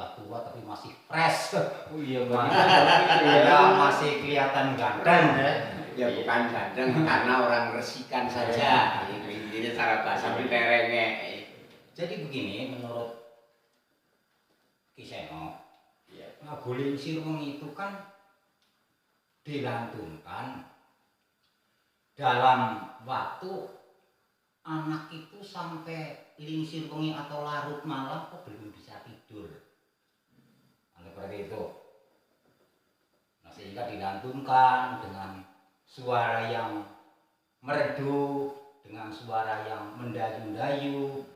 sudah tua tapi masih fresh. Oh iya, Ya, masih kelihatan ganteng. Ya bukan ganteng karena orang resikan saja. Ini cara bahasa menterengnya. Jadi begini, menurut Ki Seno, Ya. lagu Lingsir Wengi itu kan dilantunkan dalam waktu anak itu sampai lingsir wengi atau larut malam kok belum bisa tidur. Seperti itu. Nah, sehingga dilantunkan dengan suara yang merdu, dengan suara yang mendayu-dayu.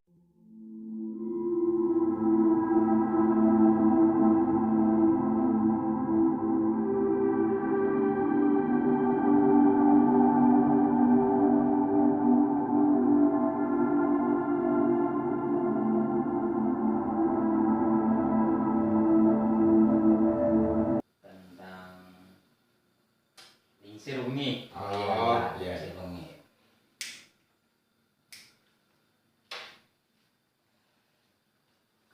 Lingsir Wengi. Oh, iya. Lingsir Wengi.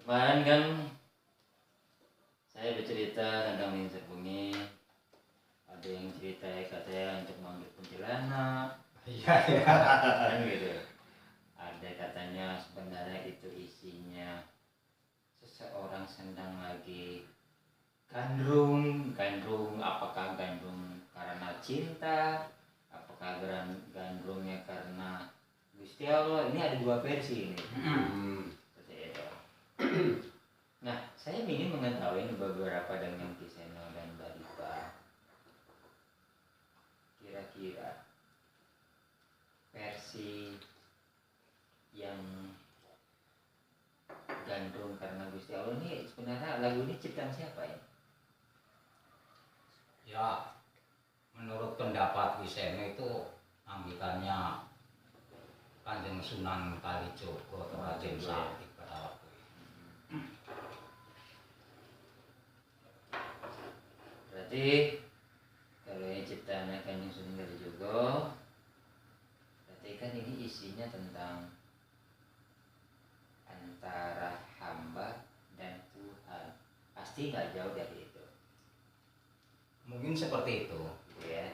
Kemarin kan saya bercerita tentang Lingsir Wengi. Ada yang cerita katanya untuk manggil kuntilanak. Iya, iya. Kan gitu. Ada katanya sebenarnya itu isinya seseorang sedang lagi gandrung. Apakah gandrung karena cinta, apakah gandrungnya karena Gusti Allah? Ini ada dua versi ini. Seperti itu. Nah, saya ingin mengetahui beberapa dengan Ki Seno dan Mbak Dipa. Kira-kira versi yang gandrung karena Gusti Allah ini sebenarnya lagu ini ciptaan siapa ya? Ya, menurut pendapat Ki Seno itu anggitannya Kanjeng Sunan Kalijogo atau Raden Salib pada waktu itu. Berarti kalau yang ciptaannya Kanjeng Sunan Kalijogo, berarti kan ini isinya tentang antara hamba dan Tuhan. Pasti nggak jauh dari itu. Mungkin seperti itu. Gitu ya.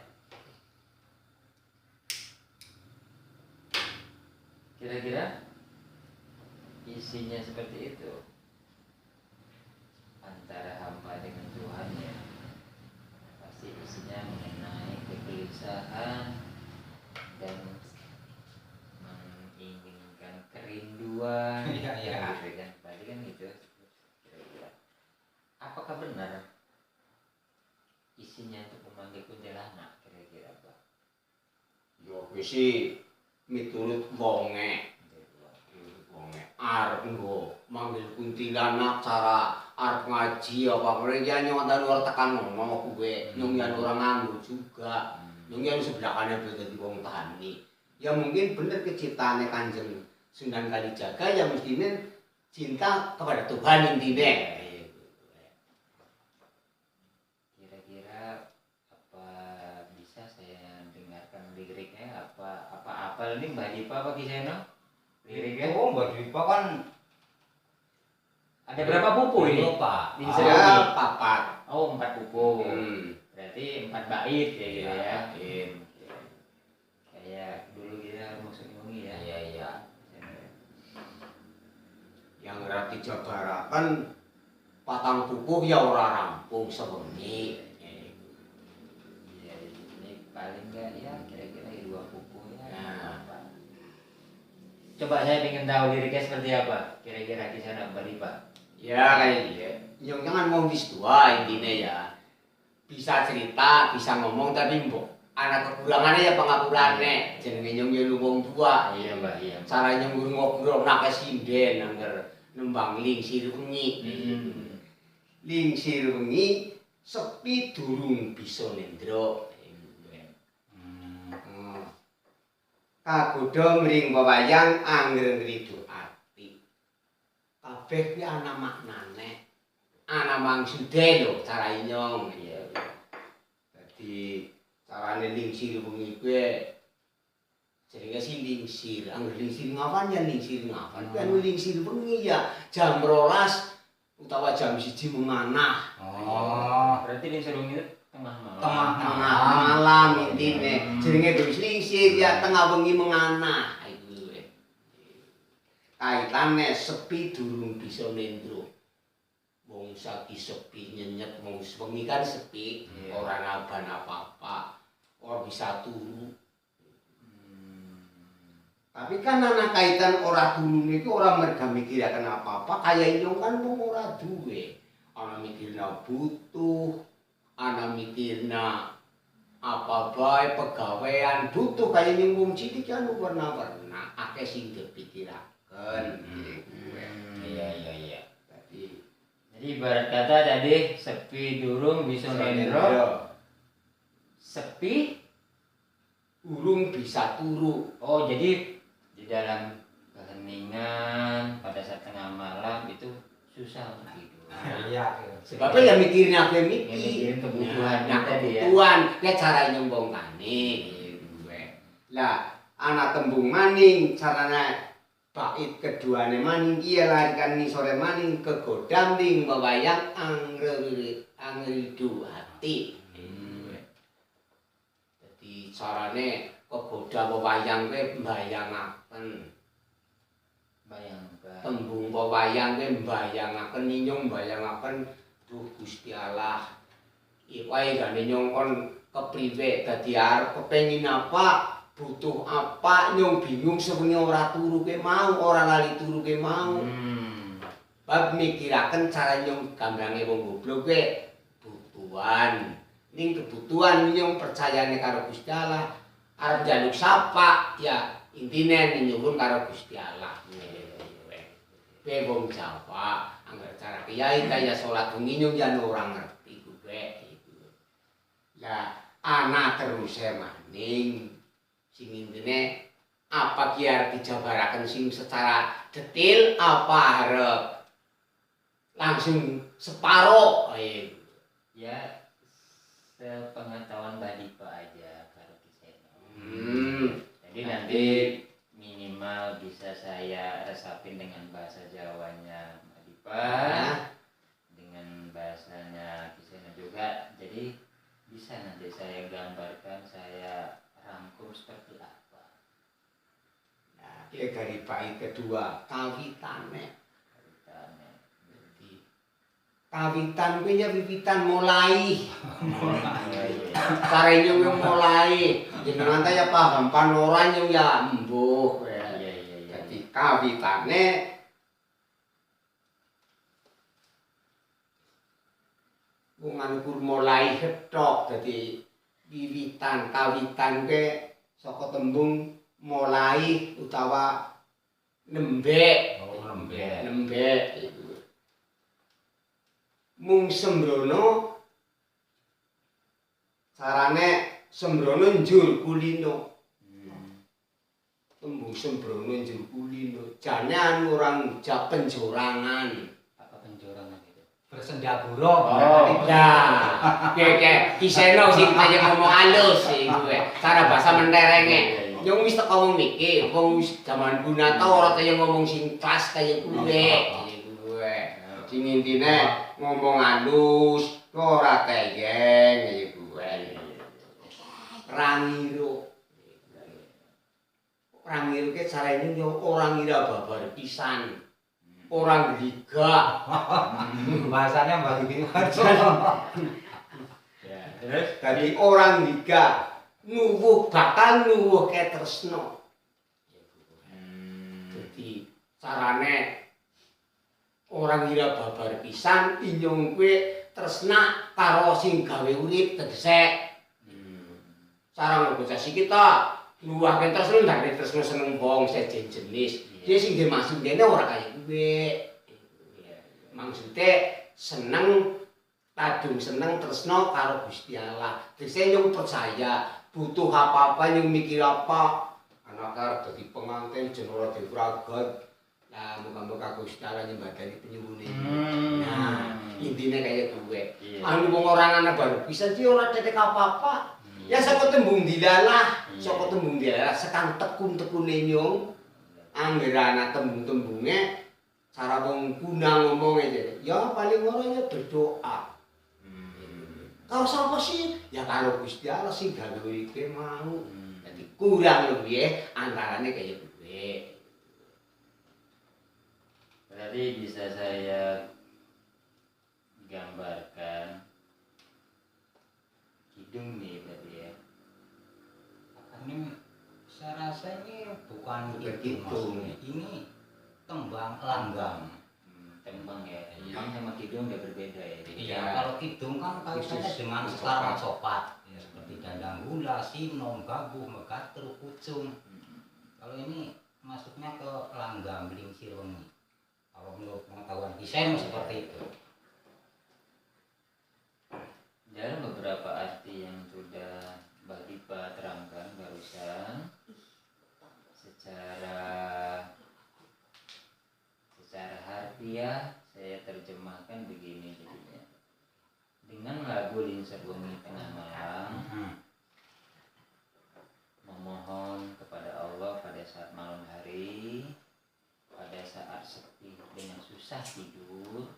Kira-kira isinya seperti itu antara hamba dengan Tuhan ya, pasti isinya mengenai kegelisahan dan menginginkan kerinduan. Iya, iya. Gitu kan, tadi kan gitu. Kira-kira apakah benar isinya untuk memanggil kuntilanak, kira-kira Pak? Yo sih miturut wonge. Arep nggo manggil kuntilanak cara arep ngaji apa mereka nyontan luar tekan ngomong kuwe nyongyan orang nganggur juga. Nyongyan sebelakane dadi wong tani. Ya mungkin bener keciptaane Kanjeng Sunan Kalijaga yang mestinya cinta kepada Tuhan intinya. Kira-kira apa bisa saya dengarkan liriknya? Apa ini Mbak Dipa apa Ki Seno? Liriknya? Oh, Mbak Dipa kan Ada berapa pupu ini? Pak. Lingsir Ada Wengi. papat. Oh, 4 pupu. Hmm. Berarti 4 bait ya gitu ya. Iya. Kayak dulu kita musuh Wengi ya. Iya, iya. Yang rapi jabarakan patang pupuh ya ora rampung sewengi. Iya, ini paling enggak ya kira-kira 2 pupu ya. Nah. Apa. Coba saya ingin tahu liriknya seperti apa. Kira-kira Ki Seno Mbak Dipa. Ya kayak gitu. Yang jangan mau wis tua intinya ya. Bisa cerita, bisa ngomong tapi mbok anak kekurangannya ya pengapurannya. Jenenge nyong wong tua. Iya Mbak, iya. Cara nyong ngobrol nake sinden angger nembang Lingsir Wengi. Lingsir Wengi sepi durung bisa nendra. Kagodha mring wewayang angger ngridu ati. Kabeh kuwi ana maknane. Ana maksude lho cara nyong. Iya. Dadi carane Lingsir Wengi kuwi jenenge si lingsir. Angger lingsir ngafan ya lingsir ngafan. Kuwi anu Lingsir Wengi ya jam 12 utawa jam 1 menganah. Oh, Berarti ning serung itu tengah malam. Tengah malam intine. Jenenge slingsir ya tengah wengi menganah iku. Kaitane sepi durung bisa nendro. Wong saiki sepi nyenyet wong wengi kan sepi, ora ngaban apa-apa. Ora bisa turu. Tapi kan ana kaitan ora turu niku ora merga mikiraken apa-apa, kaya inyong kan wong ora duwe. Ana mikirna butuh, ana mikirna apa bae pegawean butuh kaya inyong wong cilik kan warna-warna akeh sing dipikiraken. Iya. Jadi Ibarat kata tadi sepi durung bisa nendro. Sepi urung bisa turu. oh jadi di dalam keheningan pada saat tengah malam itu susah untuk tidur. iya. Sebabnya ya mikirin apa mikir. Mikirin kebutuhan Nah, tadi ya. kebutuhan, ya cara nyombongkane gitu. Lah, ana tembung maning carana bait keduane maning iya larikan ni sore maning kegodam ding wayang angridu hati. Jadi carane kegoda wayang kuwi mbayangaken. Bayangkan. Tembung wayang kuwi mbayangaken ninyong mbayangaken duh Gusti Allah. Wae gane nyong kon kepriwe dadi arep kepengin apa, butuh apa, nyong bingung sewengi ora turu ke mau, ora lali turu ke mau. Bab mikiraken cara nyong gambange wong goblok kuwi butuhan. Ning kebutuhan nyong percayane karo Gusti Allah. Arep njaluk sapa ya intine nyuwun karo Gusti Allah. Kowe wong Jawa, angger cara kiai kaya salat wengi nyong jan ora ngerti kowe iku. Lah ana teruse maning sing intine apa ki arep dijabaraken sing secara detail apa arep langsung separo Ya sepengetahuan Mbak Dipa aja kalau kisahnya. Jadi nanti minimal bisa saya resapin dengan bahasa Jawanya Mbak Dipa, dengan bahasanya kisahnya juga. Jadi bisa nanti saya gambarkan, saya rangkum seperti apa. Nah, iki dari bait kedua kawitane. Kawitan kuwi ya wiwitan mulai. Carane yo mulai. Jenengan ta ya paham panoran yo ya embuh. Iya. Dadi kawitane wong anukur mulai hetok dadi wiwitan kawitan kuwi saka tembung mulai utawa nembek. Oh, lembek. Nembek iku. Mung sembrono carane sembrono njur kulino. Tembung sembrono njur kulino. Jane anu ora ngucap penjorangan. Apa penjorangan itu? Bersendagura. Nah, kayak kiseno sing kaya ngomong halus iku cara bahasa menterenge. Yang wis teko wong mikir, wong wis jaman guna ta ora kaya ngomong sing kelas kaya kuwe. Sing intine ngomong halus, ora teyeng kaya kuwe. Rangiro. Rangiro ke carane yo ora ngira babar pisan. Orang liga. Bahasanya Mbak Diki. Ya, terus Dadi orang liga nuwuh bakal nuwuh ke tresno. Jadi carane orang ngira babar pisan inyong kuwi tresna karo sing gawe urip tegese. Cara bocah kita luwih tresno ndak tresno seneng wong sejen jenis. Dia sing dimaksud dene ora kaya kuwi. Maksude seneng kadung seneng tresno karo Gusti Allah. Tegese nyong percaya butuh apa-apa nyong mikir apa. Anak arep dadi pengantin jen ora difragat. Lah muga-muga Gusti Allah nyembadani penyuwune. Nah, intine kaya kuwe. Anu wong orang ana baru bisa sih ora tetek apa-apa. Ya saka tembung dilalah, saka tembung dilalah sekang tekun-tekune nyong. Angger ana tembung-tembunge cara wong kuna ngomong aja. Ya paling orangnya berdoa. Kalau sapa sih? Ya kalau Gusti Allah sing gawe iki mau. Jadi kurang lebih ya antaranya kayak gue. Berarti bisa saya gambarkan kidung nih berarti ya. Ini saya rasa ini bukan Bukan kidung kidung. maksudnya. Ini tembang langgam. Tembang ya. Tembang sama kidung udah berbeda ya. Iya, kalau kidung kan kaitannya dengan sekar macopat. Ya, seperti dandang gula, sinom, gabuh, megatur, kucung. Kalau ini masuknya ke langgam, lingsir wengi. Kalau menurut pengetahuan desain seperti itu. Dalam beberapa arti yang sudah Mbak Dipa terangkan barusan, secara harfiah saya terjemahkan begini jadinya. Dengan lagu Lingsir Wengi Tengah Malam, memohon kepada Allah pada saat malam hari, pada saat sepi dengan susah tidur,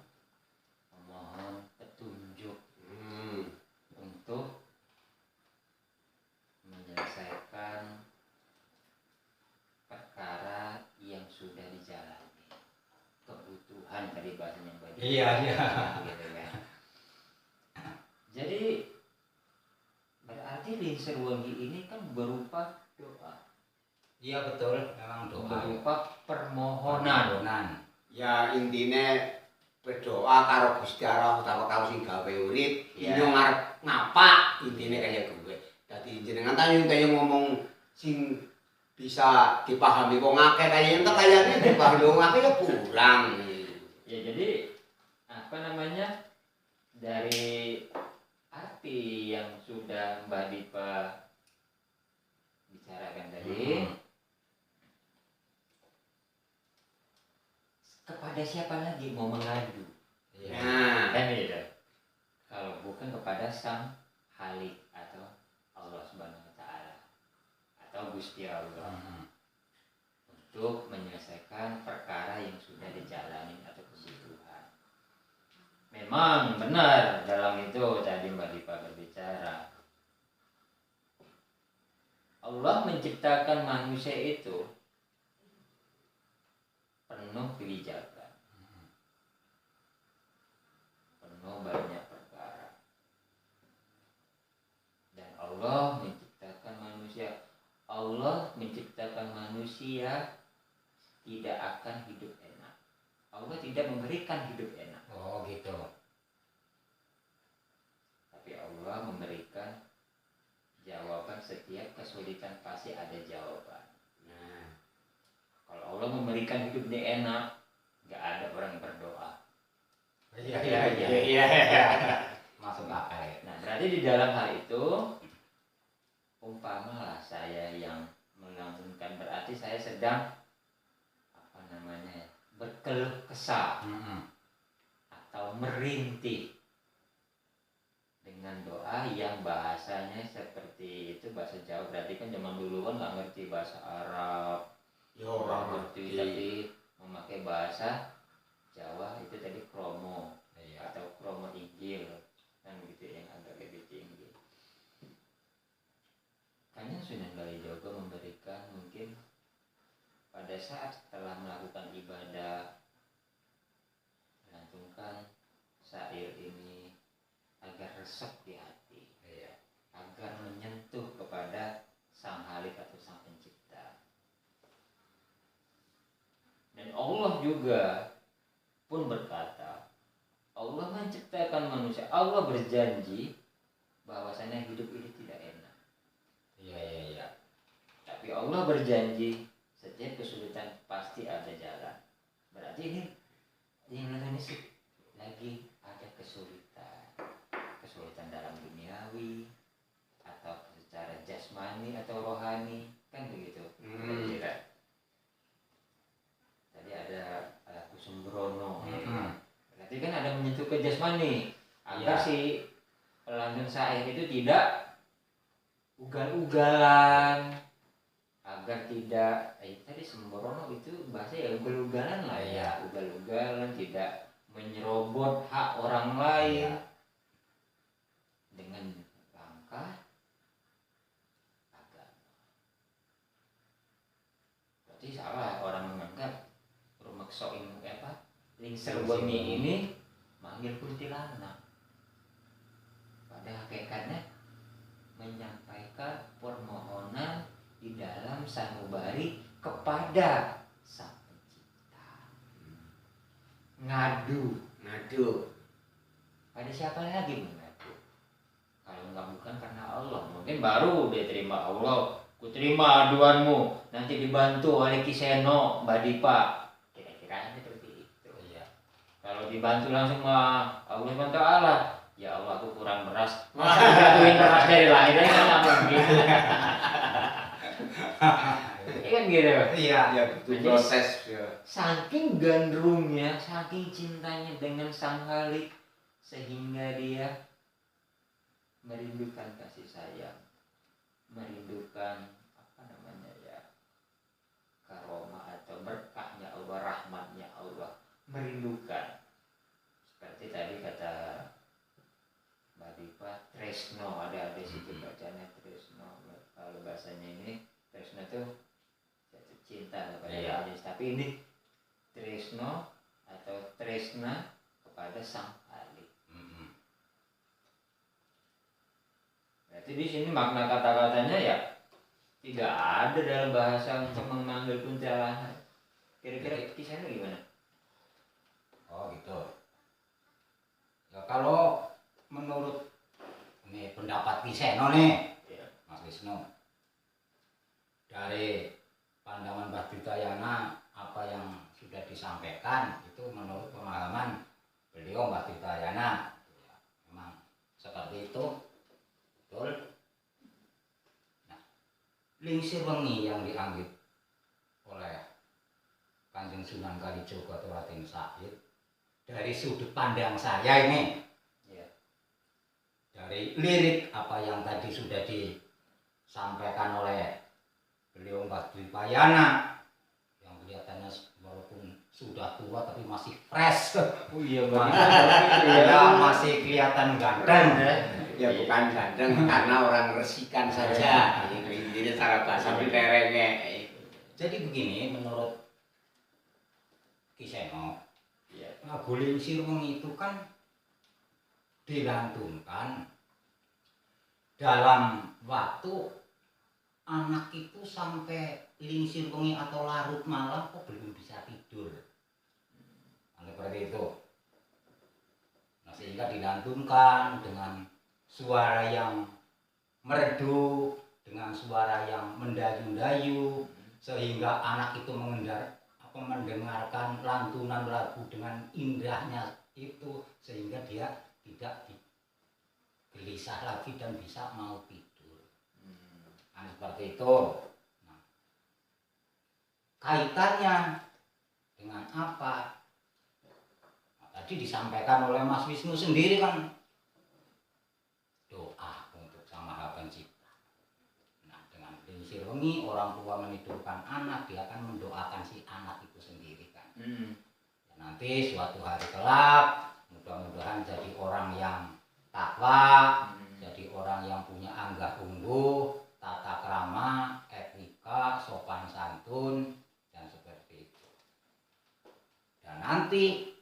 memohon petunjuk untuk menyelesaikan perkara yang sudah dijalani, kebutuhan tadi bahasanya Mbak Dipa. Iya. Gitu kan. Jadi berarti Lingsir Wengi ini kan berupa doa, Iya betul, memang doa. berupa permohonan. Ya intinya berdoa karo Gusti Allah utawa karo sing gawe urip, Ya. yo ngarep ngapa intine kaya gue. Dadi jenengan tanya ngomong sing bisa dipahami wong akeh kaya entek kayane dipahami wong akeh ya kurang. Ya jadi apa namanya, dari arti yang sudah Mbak Dipa bicarakan tadi, kepada siapa lagi mau mengadu? Iya. Nah, Kan gitu. Kalau bukan kepada Sang Halik atau Allah Subhanahu wa taala atau Gusti Allah untuk menyelesaikan perkara yang sudah dijalani atau kebutuhan. Memang benar dalam itu tadi Mbak Dipa berbicara. Allah menciptakan manusia itu penuh kebijakan, penuh banyak perkara, dan Allah menciptakan manusia tidak akan hidup enak. Allah tidak memberikan hidup enak, Oh gitu. tapi Allah memberikan jawaban. Setiap kesulitan pasti ada jawaban. nah, Kalau Allah memberikan hidup ini enak, nggak ada orang yang berdoa. Iya. Masuk akal ya. Nah, berarti di dalam hal itu, umpamalah saya yang melantunkan, berarti saya sedang apa namanya ya, berkeluh kesah atau merintih dengan doa yang bahasanya seperti itu, bahasa Jawa. Berarti kan zaman dulu kan nggak ngerti bahasa Arab, yo ora ngerti, tapi memakai bahasa Jawa itu tadi kromo atau kromo Injil kan gitu, yang agak lebih tinggi. Kanjeng Sunan Kalijaga memberikan mungkin pada saat setelah melakukan ibadah, melantunkan syair ini agar resep di hati, agar menyentuh kepada Sang Halik atau Sang Pencipta. Dan Allah juga pun berkata, Allah menciptakan manusia, Allah berjanji bahwasanya hidup ini tidak enak. Iya. Tapi Allah berjanji setiap kesulitan pasti ada jalan. Berarti ini Indonesia lagi ada kesulitan dalam duniawi atau secara jasmani atau rohani, kan begitu. Kira-kira. Tadi ada Kusembrono. Berarti kan ada menyentuh ke jasmani agar si pelanggeng syair itu tidak ugal-ugalan, agar agar tidak tadi sembrono itu bahasa ya ugal-ugalan lah ya, ugal-ugalan, tidak menyerobot hak orang lain dengan langkah agama. Berarti salah orang menganggap rumakso ilmu lingser wengi ini manggil kuntilanak. Pada hakikatnya menyampaikan permohonan di dalam sanubari kepada Sang Pencipta. Ngadu pada siapa lagi mengadu? Kalau nggak bukan karena Allah, mungkin baru dia terima Allah. Ku terima aduanmu, nanti dibantu oleh Kiseno, Badipa. Kira-kira seperti itu. Iya. Kalau dibantu langsung mah Allah SWT, ya Allah aku kurang beras. Masa dijatuhin beras dari lahir kan nggak mungkin. Kan gitu. Iya. Ya butuh proses ya. Saking gandrungnya, saking cintanya dengan sang Khalik, sehingga dia merindukan kasih sayang, merindukan karomah atau berkahnya Allah, rahmatnya Allah, merindukan. Seperti tadi kata Mbak Dipa, tresno, ada situ bacanya tresno. Kalau bahasanya ini tresno itu jatuh cinta kepada Allah, tapi ini tresno atau tresna kepada sang Khalik. Berarti di sini makna kata-katanya ya tidak ada dalam bahasa untuk memanggil kuntilanak. Kira-kira kisahnya gimana? Oh gitu. Ya kalau menurut ini pendapat Kiseno nih, Mas Wisnu, dari pandangan Mbah Dutayana, apa yang sudah disampaikan itu menurut pemahaman beliau Mbah Dutayana, ya, memang seperti itu, betul. Lingsir wengi yang dianggap oleh Kanjeng Sunan Kalijaga atau Raden Syahid dari sudut pandang saya ini, dari lirik apa yang tadi sudah disampaikan oleh beliau Mbah Dutayana, yang kelihatannya walaupun sudah tua tapi masih fresh. Oh iya, masih kelihatan ganteng. Ya bukan ganteng karena orang resikan saja. Ini cara bahasa terengnya. Jadi begini, menurut Kiseno, lagu Lingsir Wengi itu kan dilantunkan dalam waktu anak itu sampai lingsir wengi atau larut malam kok belum bisa tidur. Seperti itu. Nah, sehingga dilantunkan dengan suara yang merdu, dengan suara yang mendayu-dayu, sehingga anak itu mendengarkan lantunan lagu dengan indahnya itu, sehingga dia tidak gelisah lagi dan bisa mau tidur. Nah, seperti itu. Nah, kaitannya dengan apa? Nah, tadi disampaikan oleh Mas Wisnu sendiri kan, doa untuk Sang Maha Pencipta. Nah, dengan lingsir wengi orang tua menidurkan anak, dia akan mendoakan si anak itu sendiri kan. Ya, nanti suatu hari kelak mudah-mudahan jadi orang yang takwa, jadi orang yang punya anggah ungguh, tata krama, etika, sopan santun, dan seperti itu. Dan nanti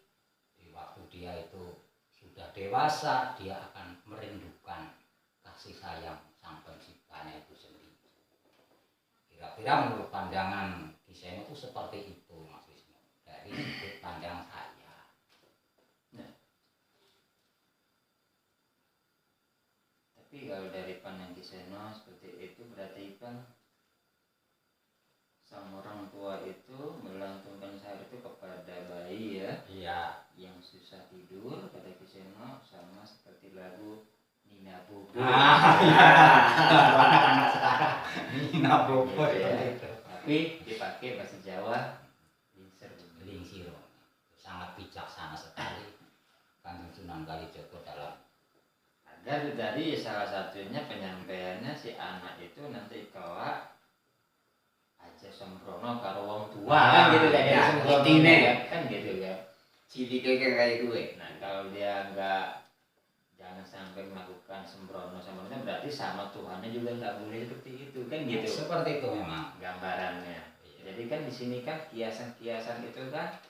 di waktu dia itu sudah dewasa, dia akan merindukan kasih sayang Sang Penciptanya itu sendiri. Kira-kira menurut pandangan Kiseno itu seperti itu, Mas Wisnu, dari sudut pandang saya. Tapi kalau dari pandang Kiseno seperti itu, berarti kan sang orang tua itu melantunkan syair itu kepada bayi ya, yang susah tidur, pada Kiseno sama seperti lagu Nina Bobo. Anak-anak sekarang Nina Bobo itu. Tapi dipakai bahasa Jawa Lingsir sangat bijaksana sekali Kanjeng Sunan Kalijaga dalam. Agar tadi salah satunya penyampaiannya si anak itu nanti kelak aja sembrono karo wong tua kan gitu kan, ya, sembrono intine. kan gitu kan. Cilik kayak gue. Nah kalau dia enggak, jangan sampai melakukan sembrono sama Tuhan, berarti sama Tuhannya juga nggak boleh seperti itu kan gitu Seperti itu memang. gambarannya. Jadi kan di sini kan kiasan-kiasan itu kan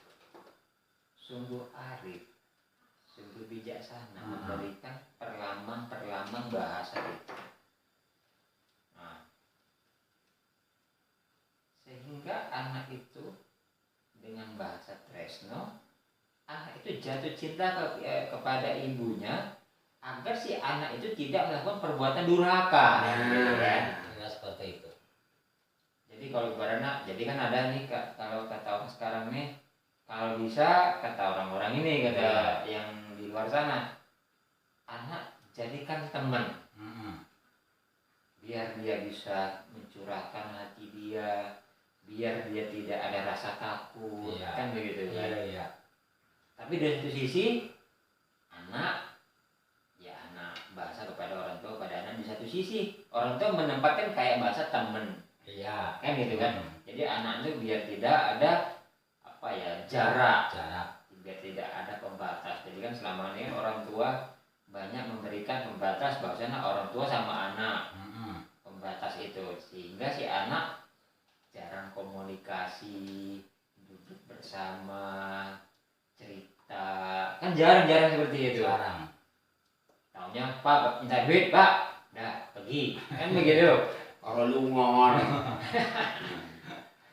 sungguh arif, sungguh bijaksana, memberikan perlaman bahasa itu. Nah, sehingga anak itu dengan bahasa tresno, anak itu jatuh cinta kepada ibunya agar si anak itu tidak melakukan perbuatan durhaka. Gitu kan? Ya seperti itu. Jadi kalau ibaratnya, jadi kan ada nih kalau kata orang sekarang nih, kalau bisa kata orang-orang ini, kata yang di luar sana, anak jadikan teman, biar dia bisa mencurahkan hati dia, biar dia tidak ada rasa takut, kan begitu kan? Iya. Tapi dari satu sisi anak bahasa kepada orang tua, pada anak di satu sisi orang tua menempatkan kayak bahasa teman, kan gitu kan? Jadi anak itu biar tidak ada jarak, biar tidak ada pembatas. Jadi kan selama ini orang tua banyak memberikan pembatas, bahwasanya orang tua sama anak, pembatas itu, sehingga si anak jarang komunikasi, duduk bersama, cerita, kan jarang seperti itu. Taunya Pak minta duit Pak, dah pergi, kan begitu. Kalau lu ngomong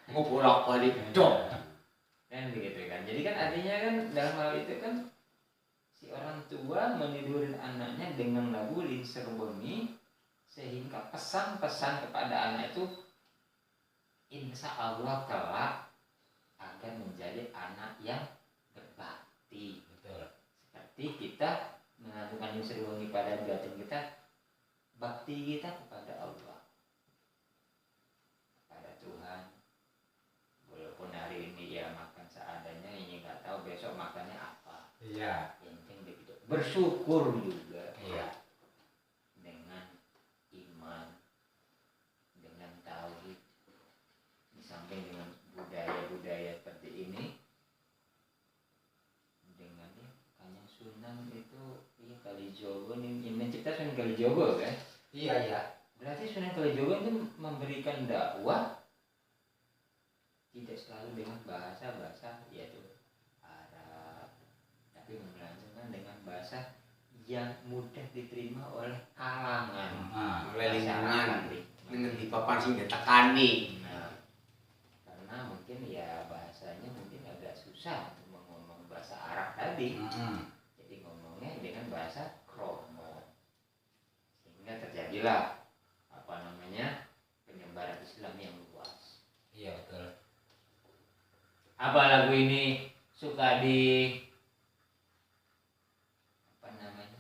mau bolak-balik dong, Kan begitu kan. Jadi kan artinya kan dalam hal itu kan si orang tua menidurin anaknya dengan lagu Lingsir Wengi, sehingga pesan-pesan kepada anak itu insya Allah kelak akan menjadi anak yang berbakti. Betul. Seperti kita mengajukan Lingsir Wengi pada batin kita, bakti kita kepada Allah, kepada Tuhan. Walaupun hari ini ya makan seadanya, ini nggak tahu besok makannya apa. Iya. Yang penting begitu. Bersyukur juga. Iya. Dengan iman, dengan tauhid, di samping dengan budaya-budaya seperti ini, dengan Kanjeng Sunan itu Kalijogo ini mencipta Sunan Kalijogo kan? Iya. Berarti Sunan Kalijogo itu memberikan dakwah tidak selalu dengan bahasa yaitu Arab, tapi melanjutkan dengan bahasa yang mudah diterima oleh kalangan, oleh lingkungan, dengan di papan sing ditekani. Nah, karena mungkin ya bahasanya mungkin agak susah untuk ngomong bahasa Arab tadi. Jadi ngomongnya dengan bahasa kromo, sehingga terjadilah penyebaran Islam yang luas. Iya betul. Apa lagu ini suka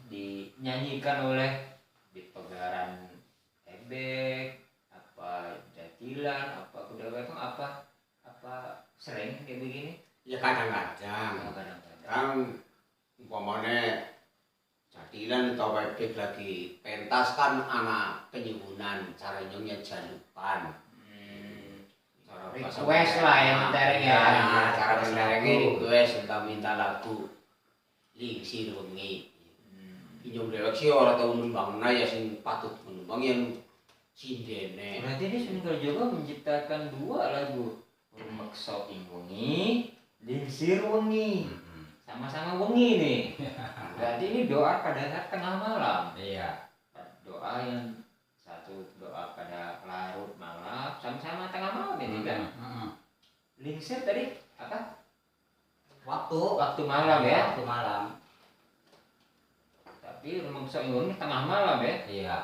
dinyanyikan oleh di Pegaran Ebek, Jatilan, Kuda Wetong, sering kayak begini? Ya kadang-kadang. Kan umpamanya Jatilan atau Ebek lagi pentas kan anak penyuhunan, cara nyongnya jalupan. Request lah yang mentereng ya. Cara menterengnya request minta lagu Lingsir Wengi. Inyong dewek sih orang tau numbangna ya sing patut menumbang yang sindene. Berarti ini Sunan Kalijogo menciptakan 2 lagu, Rumeksa ing Wengi, Lingsir Wengi. Sama-sama wengi nih. Berarti ini doa pada saat tengah malam. Iya. Doa yang satu doa pada larut malam, sama-sama tengah malam ini kan. Lingsir tadi apa? Waktu malam ya. Waktu malam. Tapi Rumeksa ing Wengi tengah malam ya. Iya.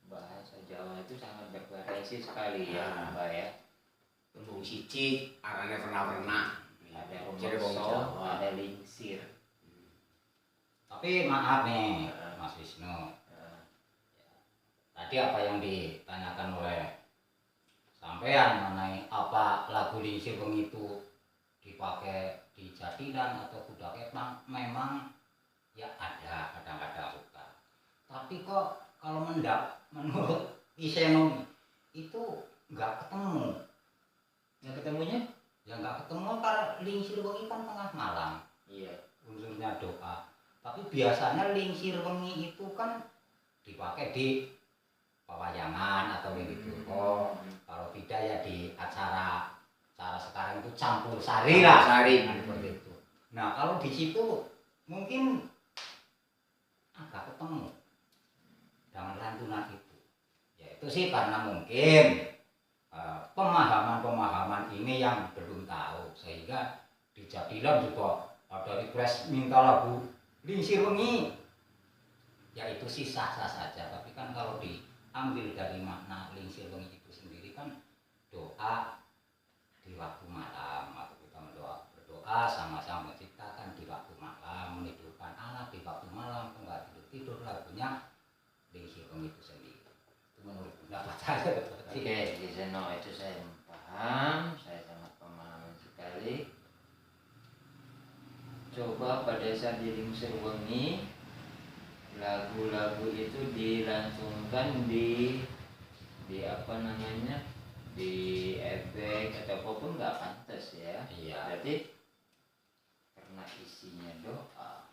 Bahasa Jawa itu sangat bervariasi sekali ya, Mbak ya. Tembung siji arane pernah. Ada Rumeksa, ada Lingsir. Tapi maaf nih Mas Wisnu, tadi apa yang ditanyakan oleh sampean mengenai apa lagu Lingsir Wengi itu dipakai di Jatilan atau Kuda Ketang, memang ya ada kadang-kadang suka. Tapi kok kalau menurut Isenomi itu nggak ketemu. Yang ketemunya? Ya nggak ketemu karena lingsir wengi kan tengah malam. Iya. Unsurnya doa. Tapi biasanya lingsir wengi itu kan dipakai di pewayangan atau begitu. Oh, kalau tidak ya di acara sekarang itu campur sari lah. Sari. Nah, seperti itu. Nah kalau di situ mungkin agak ketemu dengan lantunan itu. Ya itu sih karena mungkin pemahaman-pemahaman ini yang belum tahu sehingga di Jatilan juga ada request minta lagu lingsir wengi. Ya itu sih sah-sah saja, tapi kan kalau diambil dari makna lingsir wengi itu sendiri kan doa di waktu malam, atau kita berdoa sama-sama menciptakan di waktu malam, menidurkan anak di waktu malam, enggak tidur lagunya lingsir wengi itu sendiri. Itu menurut pendapat saya. Oke, di sana itu saya paham, saya sangat pemahaman sekali. Coba pada saat di lingsir wengi lagu-lagu itu dilangsungkan di apa namanya, di efek atau apapun nggak pantas ya. Iya. Jadi karena isinya doa,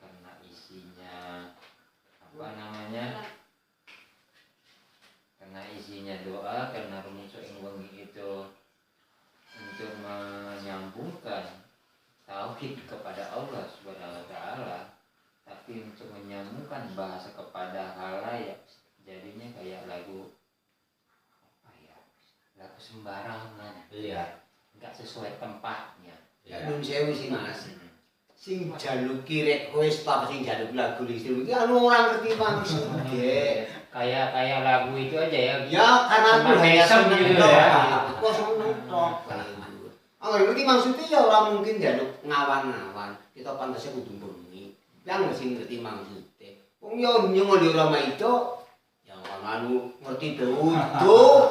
karena isinya apa namanya, karena isinya doa, karena rumus wengi itu untuk menyambungkan tauhid kepada Allah Subhanahu wa taala, tapi untuk menyambungkan bahasa kepada halayak jadinya kayak lagu apa ya, lagu sembarangan. Iya. Enggak sesuai tempatnya. Ya nun sewu sih Mas. Sing jaluki request apa sing jaluk lagu lingsir iki anu orang ngerti maksudnya. Kayak lagu itu aja ya. Ya karena aku Sama hanya mesem seneng gitu tok. ya. Kok seneng tok. Angger ngerti maksudnya ya ora mungkin jaluk ngawan-ngawan. Kita pantasnya kudu bengi. Yang sing ngerti maksudnya. Wong yo nyengol di ora maido. Yang anu ngerti duduk.